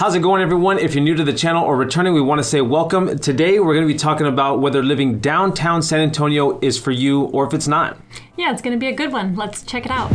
How's it going, everyone? If you're new to the channel or returning, we want to say welcome. Today, we're going to be talking about whether living downtown San Antonio is for you or if it's not. Yeah, it's going to be a good one. Let's check it out.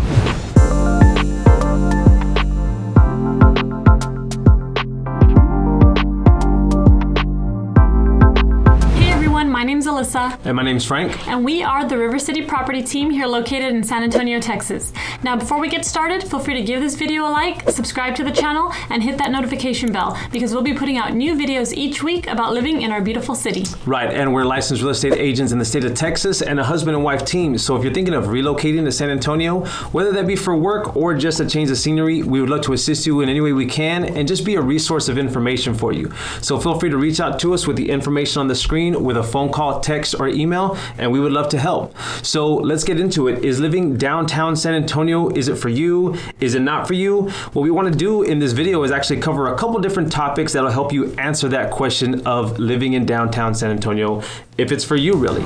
My name's Alyssa. And my name's Frank. And we are the River City property team here located in San Antonio, Texas. Now, before we get started, feel free to give this video a like, subscribe to the channel, and hit that notification bell because we'll be putting out new videos each week about living in our beautiful city. Right, and we're licensed real estate agents in the state of Texas and a husband and wife team. So if you're thinking of relocating to San Antonio, whether that be for work or just a change of scenery, we would love to assist you in any way we can and just be a resource of information for you. So feel free to reach out to us with the information on the screen with a phone call, text, or email, and we would love to help. So let's get into it. Is living downtown San Antonio, is it for you? Is it not for you? What we want to do in this video is actually cover a couple different topics that'll help you answer that question of living in downtown San Antonio, if it's for you, really.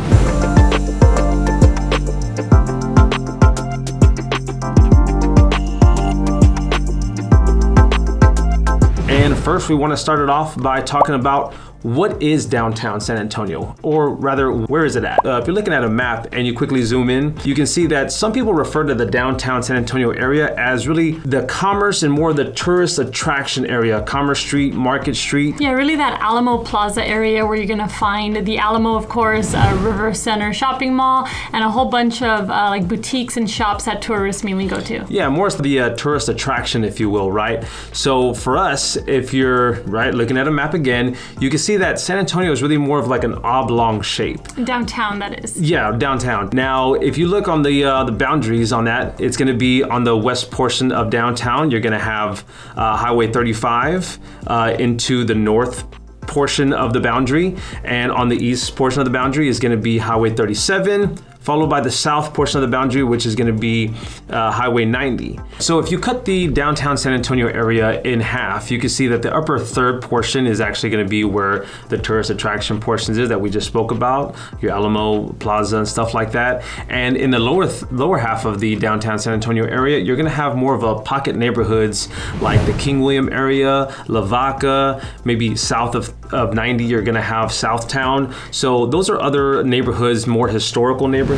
And first, we want to start it off by talking about what is downtown San Antonio, or rather, where is it at? If you're looking at a map and you quickly zoom in, you can see that some people refer to the downtown San Antonio area as really the commerce and more the tourist attraction area, Commerce Street, Market Street. Yeah, really that Alamo Plaza area where you're gonna find the Alamo, of course, River Center shopping mall, and a whole bunch of like boutiques and shops that tourists mainly go to. Yeah, more the tourist attraction, if you will, right? So for us, if you're looking at a map again, you can see that San Antonio is really more of like an oblong shape. Downtown, that is. Yeah, downtown. Now, if you look on the boundaries on that, it's going to be on the west portion of downtown. You're going to have Highway 35 into the north portion of the boundary, and on the east portion of the boundary is going to be Highway 37. Followed by the south portion of the boundary, which is going to be Highway 90. So if you cut the downtown San Antonio area in half, you can see that the upper third portion is actually going to be where the tourist attraction portions is that we just spoke about, your Alamo Plaza and stuff like that. And in the lower half of the downtown San Antonio area, you're going to have more of a pocket neighborhoods like the King William area, La Vaca, maybe south of 90, you're going to have Southtown. So those are other neighborhoods, more historical neighborhoods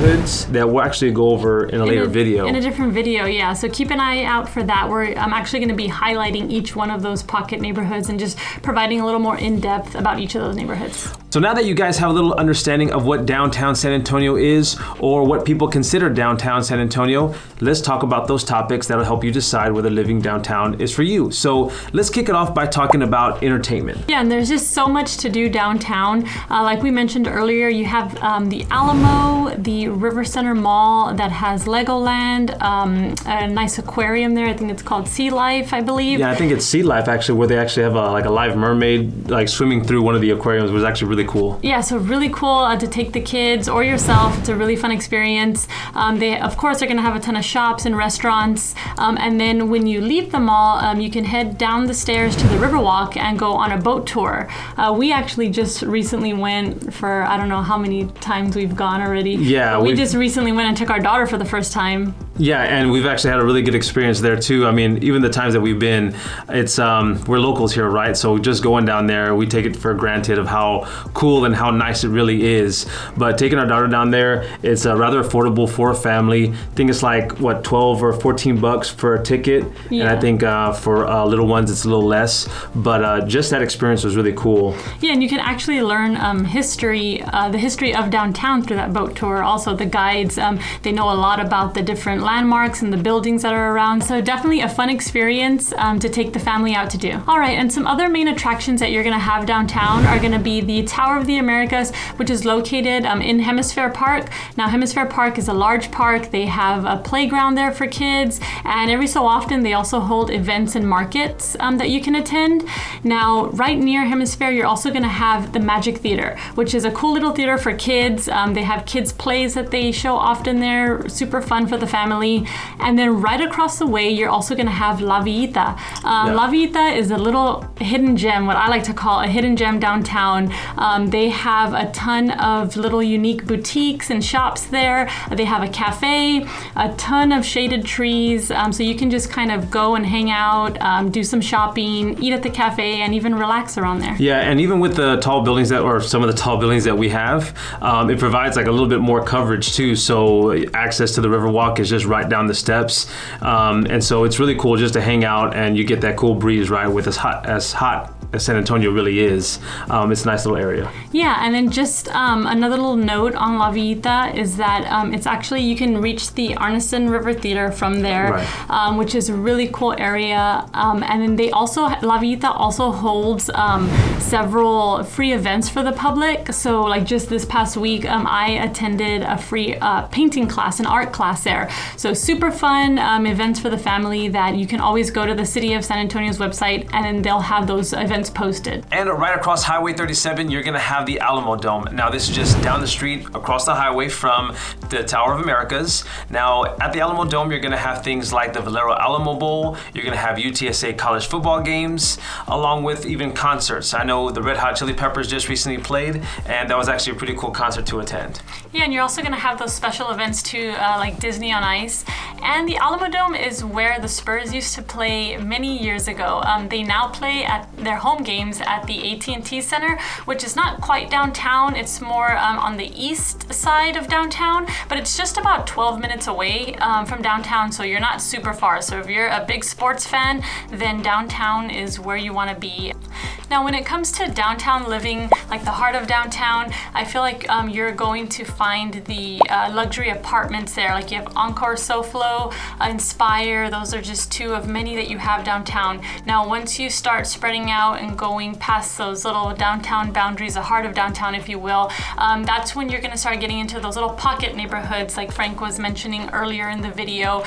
that we'll actually go over in a later video. In a different video, yeah. So keep an eye out for that, where I'm actually going to be highlighting each one of those pocket neighborhoods and just providing a little more in-depth about each of those neighborhoods. So now that you guys have a little understanding of what downtown San Antonio is, or what people consider downtown San Antonio, let's talk about those topics that'll help you decide whether living downtown is for you. So let's kick it off by talking about entertainment. Yeah, and there's just so much to do downtown. Like we mentioned earlier, you have the Alamo, the River Center Mall that has Legoland, a nice aquarium there. I think it's called Sea Life, I believe. Yeah, I think it's Sea Life actually, where they actually have a live mermaid like swimming through one of the aquariums, which is actually really cool. Yeah, so really cool to take the kids or yourself. It's a really fun experience. They, of course, are going to have a ton of shops and restaurants. And then when you leave the mall, you can head down the stairs to the Riverwalk and go on a boat tour. We actually just recently went for, I don't know how many times we've gone already. Yeah, we just recently went and took our daughter for the first time. Yeah, and we've actually had a really good experience there too. I mean, even the times that we've been, it's we're locals here, right? So just going down there, we take it for granted of how cool and how nice it really is. But taking our daughter down there, it's rather affordable for a family. I think it's like what, 12 or 14 bucks for a ticket, yeah. And I think for little ones it's a little less. But just that experience was really cool. Yeah, and you can actually learn history, the history of downtown through that boat tour. Also, the guides, they know a lot about the different landmarks and the buildings that are around. So definitely a fun experience to take the family out to do. All right, and some other main attractions that you're gonna have downtown are gonna be the Tower of the Americas, which is located in Hemisphere Park. Now, Hemisphere Park is a large park. They have a playground there for kids, and every so often they also hold events and markets that you can attend. Now, right near Hemisphere, you're also gonna have the Magic Theater, which is a cool little theater for kids. They have kids plays that they show often there, super fun for the family. family. And then right across the way, you're also going to have La Villita. La Villita is a little hidden gem, what I like to call a hidden gem downtown. They have a ton of little unique boutiques and shops there. They have a cafe, a ton of shaded trees, so you can just kind of go and hang out, do some shopping, eat at the cafe, and even relax around there. Yeah, and even with the tall buildings or some of the tall buildings that we have, it provides like a little bit more coverage too. So access to the Riverwalk is just right down the steps, and so it's really cool just to hang out, and you get that cool breeze, right? With as hot as San Antonio really is. It's a nice little area. Yeah, and then just another little note on La Villita is that it's actually, you can reach the Arneson River Theater from there, right. Which is a really cool area. And then La Villita also holds several free events for the public. So like just this past week, I attended a free painting class, an art class there. So super fun events for the family that you can always go to the City of San Antonio's website, and then they'll have those events posted. And right across Highway 37, you're going to have the Alamo Dome. Now, this is just down the street across the highway from the Tower of Americas. Now, at the Alamo Dome, you're going to have things like the Valero Alamo Bowl. You're going to have UTSA college football games, along with even concerts. I know the Red Hot Chili Peppers just recently played, and that was actually a pretty cool concert to attend. Yeah, and you're also going to have those special events too, like Disney on Ice. And the Alamo Dome is where the Spurs used to play many years ago. They now play at their home games at the AT&T Center, which is not quite downtown. It's more on the east side of downtown, but it's just about 12 minutes away from downtown, so you're not super far. So if you're a big sports fan, then downtown is where you want to be. Now, when it comes to downtown living, like the heart of downtown, I feel like you're going to find the luxury apartments there. Like you have Encore, SoFlo, Inspire. Those are just two of many that you have downtown. Now, once you start spreading out and going past those little downtown boundaries, the heart of downtown, if you will, that's when you're going to start getting into those little pocket neighborhoods like Frank was mentioning earlier in the video.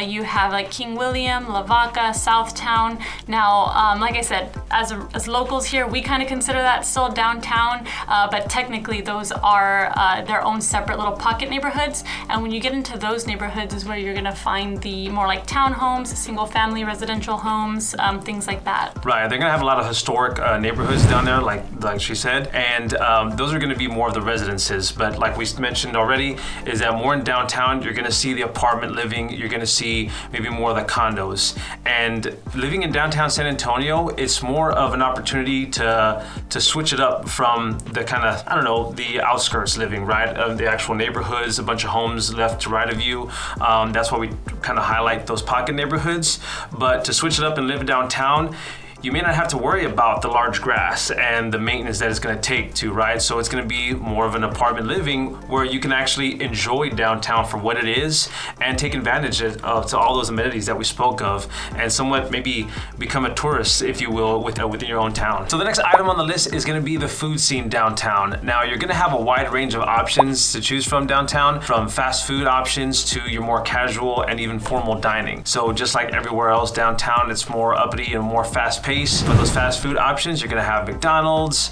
You have like King William, La Vaca, Southtown. Now, like I said, as locals here, we kind of consider that still downtown, but technically those are their own separate little pocket neighborhoods. And when you get into those neighborhoods is where you're going to find the more like townhomes, single family residential homes, things like that. Right, they're going to have a lot of historic neighborhoods down there, like she said, and those are going to be more of the residences. But like we mentioned already, is that more in downtown, you're going to see the apartment living, you're going to see maybe more of the condos. And living in downtown San Antonio, it's more of an opportunity to switch it up from the kind of, I don't know, the outskirts living, right? Of the actual neighborhoods, a bunch of homes left to right of you. That's why we kind of highlight those pocket neighborhoods. But to switch it up and live downtown, you may not have to worry about the large grass and the maintenance that it's going to take to, right? So it's going to be more of an apartment living where you can actually enjoy downtown for what it is and take advantage of to all those amenities that we spoke of, and somewhat maybe become a tourist, if you will, within your own town. So the next item on the list is going to be the food scene downtown. Now, you're going to have a wide range of options to choose from downtown, from fast food options to your more casual and even formal dining. So just like everywhere else downtown, it's more uppity and more fast-paced. For those fast food options, you're going to have McDonald's,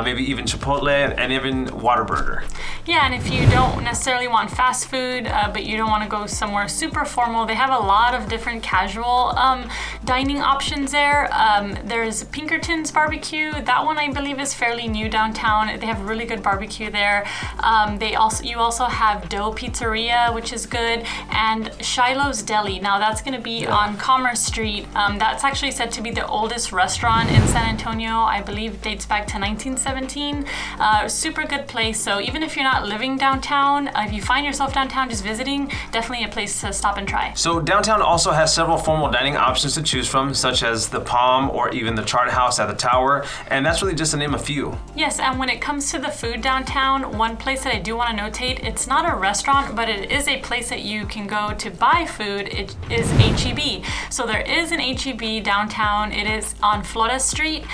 maybe even Chipotle, and even Whataburger. Yeah, and if you don't necessarily want fast food, but you don't want to go somewhere super formal, they have a lot of different casual dining options there. There's Pinkerton's Barbecue. That one I believe is fairly new downtown. They have really good barbecue there. You also have Dough Pizzeria, which is good, and Shiloh's Deli. Now that's going to be on Commerce Street. That's actually said to be the oldest restaurant in San Antonio. I believe dates back to 1917. Super good place. So even if you're not living downtown, if you find yourself downtown just visiting, definitely a place to stop and try. So downtown also has several formal dining options to choose from, such as the Palm or even the Chart House at the Tower, and that's really just to name a few. Yes, and when it comes to the food downtown, one place that I do want to notate, it's not a restaurant, but it is a place that you can go to buy food. It is H-E-B. So there is an H-E-B downtown. It is on Flores Street.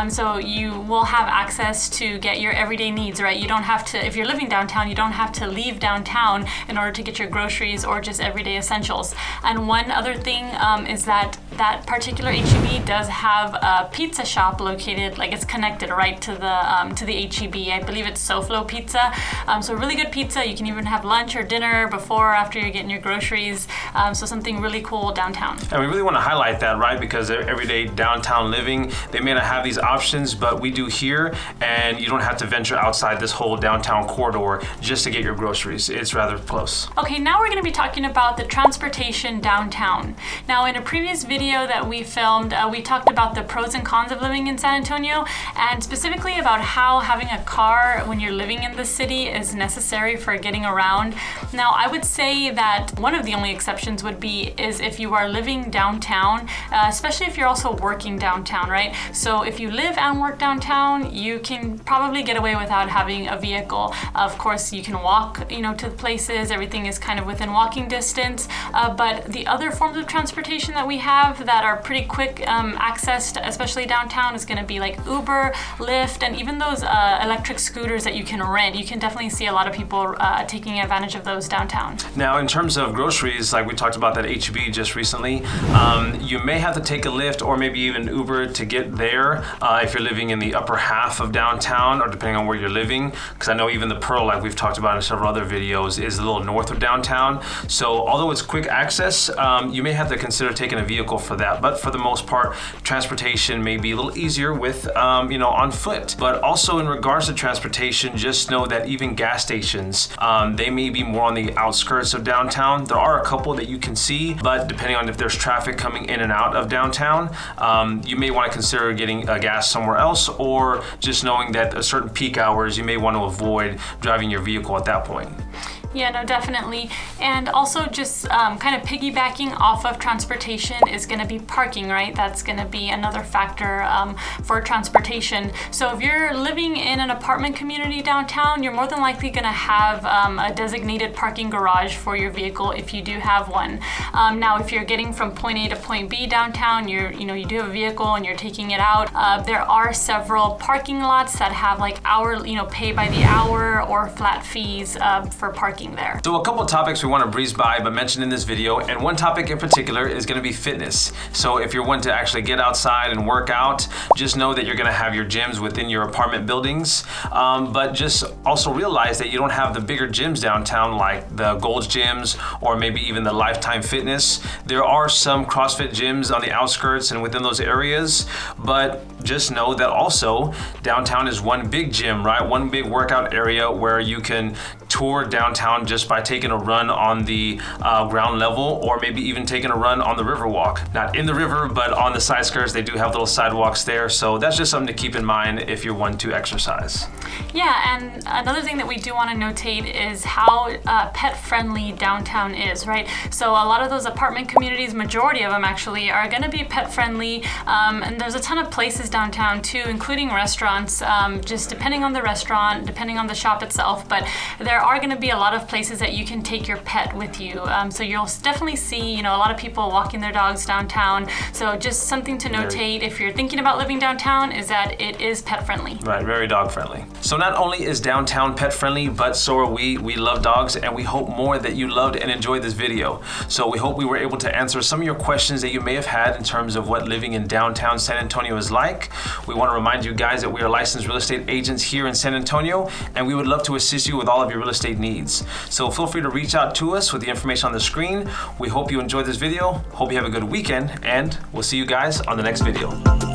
So you will have access to get your everyday needs, right? You don't have to, if you're living downtown, you don't have to leave downtown in order to get your groceries or just everyday essentials. And one other thing is that that particular HEB does have a pizza shop located, like it's connected right to the HEB. I believe it's SoFlo Pizza. So really good pizza. You can even have lunch or dinner before or after you're getting your groceries. So something really cool downtown. And we really want to highlight that, right? Because everyday downtown living, they may not have these options, but we do here, and you don't have to venture outside this whole downtown corridor just to get your groceries. It's rather close. Okay, now we're going to be talking about the transportation downtown. Now, in a previous video that we filmed, we talked about the pros and cons of living in San Antonio, and specifically about how having a car when you're living in the city is necessary for getting around. Now, I would say that one of the only exceptions would be is if you are living downtown, especially if you're also working downtown, right? So if you live and work downtown, you can probably get away without having a vehicle. Of course, you can walk, to places. Everything is kind of within walking distance. But the other forms of transportation that we have that are pretty quick accessed, especially downtown, is going to be like Uber, Lyft, and even those electric scooters that you can rent. You can definitely see a lot of people taking advantage of those downtown. Now, in terms of groceries, like we talked about that HEB just recently, you may have to take a Lyft or maybe even Uber to get there if you're living in the upper half of downtown, or depending on where you're living, because I know even the Pearl, like we've talked about in several other videos, is a little north of downtown. So although it's quick access, you may have to consider taking a vehicle for that. But for the most part, transportation may be a little easier with, on foot. But also in regards to transportation, just know that even gas stations, they may be more on the outskirts of downtown. There are a couple that you can see, but depending on if there's traffic coming in and out of downtown, you may want to consider getting gas somewhere else, or just knowing that at certain peak hours, you may want to avoid driving your vehicle at that point. Yeah, no, definitely. And also just kind of piggybacking off of transportation is going to be parking, right? That's going to be another factor for transportation. So if you're living in an apartment community downtown, you're more than likely going to have a designated parking garage for your vehicle if you do have one. Now, if you're getting from point A to point B downtown, you do have a vehicle and you're taking it out, there are several parking lots that have like pay by the hour or flat fees for parking there. So a couple of topics we want to breeze by but mention in this video, and one topic in particular is going to be fitness. So if you're one to actually get outside and work out, just know that you're going to have your gyms within your apartment buildings, but just also realize that you don't have the bigger gyms downtown like the Gold's gyms or maybe even the Lifetime Fitness. There are some CrossFit gyms on the outskirts and within those areas, but just know that also downtown is one big gym, right? One big workout area where you can tour downtown just by taking a run on the ground level, or maybe even taking a run on the Riverwalk. Not in the river, but on the side skirts, they do have little sidewalks there. So that's just something to keep in mind if you're one to exercise. Yeah, and another thing that we do want to notate is how pet-friendly downtown is, right? So a lot of those apartment communities, majority of them actually, are going to be pet-friendly, and there's a ton of places downtown too, including restaurants, just depending on the restaurant, depending on the shop itself, but there are going to be a lot of places that you can take your pet with you. So you'll definitely see, a lot of people walking their dogs downtown. So just something to notate if you're thinking about living downtown is that it is pet-friendly. Right, very dog-friendly. So not only is downtown pet-friendly, but so are we. We love dogs, and we hope more that you loved and enjoyed this video. So we hope we were able to answer some of your questions that you may have had in terms of what living in downtown San Antonio is like. We want to remind you guys that we are licensed real estate agents here in San Antonio, and we would love to assist you with all of your real estate needs. So feel free to reach out to us with the information on the screen. We hope you enjoyed this video. Hope you have a good weekend, and we'll see you guys on the next video.